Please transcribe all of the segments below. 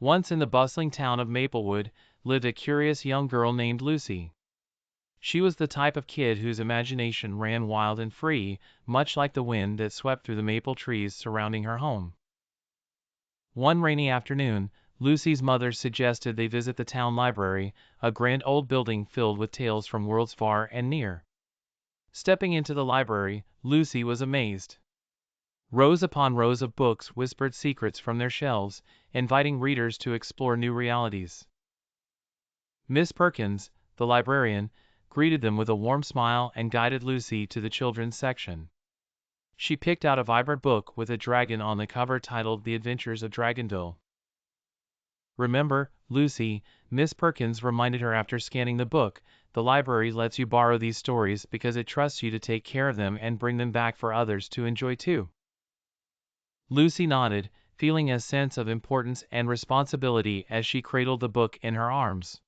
Once in the bustling town of Maplewood lived a curious young girl named Lucy. She was the type of kid whose imagination ran wild and free, much like the wind that swept through the maple trees surrounding her home. One rainy afternoon, Lucy's mother suggested they visit the town library, a grand old building filled with tales from worlds far and near. Stepping into the library, Lucy was amazed. Rows upon rows of books whispered secrets from their shelves, inviting readers to explore new realities. Miss Perkins, the librarian, greeted them with a warm smile and guided Lucy to the children's section. She picked out a vibrant book with a dragon on the cover titled The Adventures of Dragonville. "Remember, Lucy," Miss Perkins reminded her after scanning the book, "the library lets you borrow these stories because it trusts you to take care of them and bring them back for others to enjoy too." Lucy nodded, feeling a sense of importance and responsibility as she cradled the book in her arms.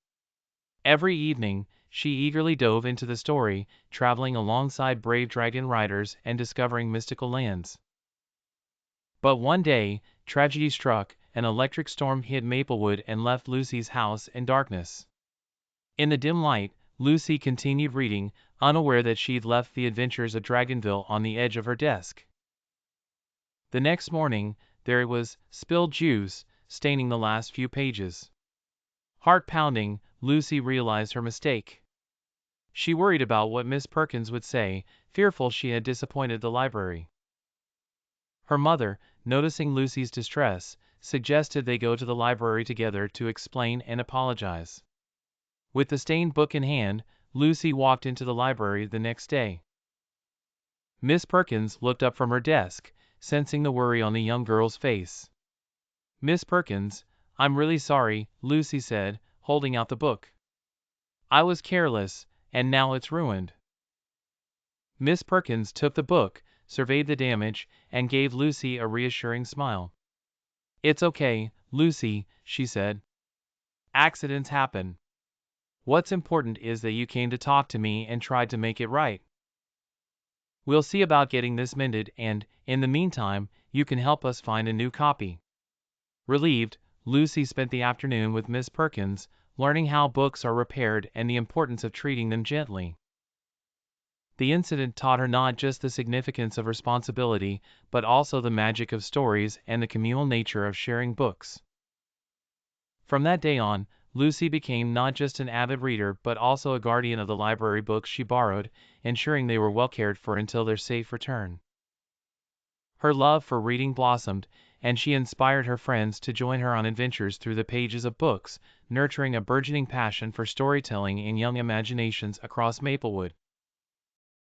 Every evening, she eagerly dove into the story, traveling alongside brave dragon riders and discovering mystical lands. But one day, tragedy struck. An electric storm hit Maplewood and left Lucy's house in darkness. In the dim light, Lucy continued reading, unaware that she'd left The Adventures of Dragonville on the edge of her desk. The next morning, there it was, spilled juice, staining the last few pages. Heart pounding, Lucy realized her mistake. She worried about what Miss Perkins would say, fearful she had disappointed the library. Her mother, noticing Lucy's distress, suggested they go to the library together to explain and apologize. With the stained book in hand, Lucy walked into the library the next day. Miss Perkins looked up from her desk, sensing the worry on the young girl's face. "Miss Perkins, I'm really sorry," Lucy said, holding out the book. "I was careless, and now it's ruined." Miss Perkins took the book, surveyed the damage, and gave Lucy a reassuring smile. "It's okay, Lucy," she said. "Accidents happen. What's important is that you came to talk to me and tried to make it right. We'll see about getting this mended and, in the meantime, you can help us find a new copy." Relieved, Lucy spent the afternoon with Miss Perkins, learning how books are repaired and the importance of treating them gently. The incident taught her not just the significance of responsibility, but also the magic of stories and the communal nature of sharing books. From that day on, Lucy became not just an avid reader but also a guardian of the library books she borrowed, ensuring they were well cared for until their safe return. Her love for reading blossomed, and she inspired her friends to join her on adventures through the pages of books, nurturing a burgeoning passion for storytelling in young imaginations across Maplewood.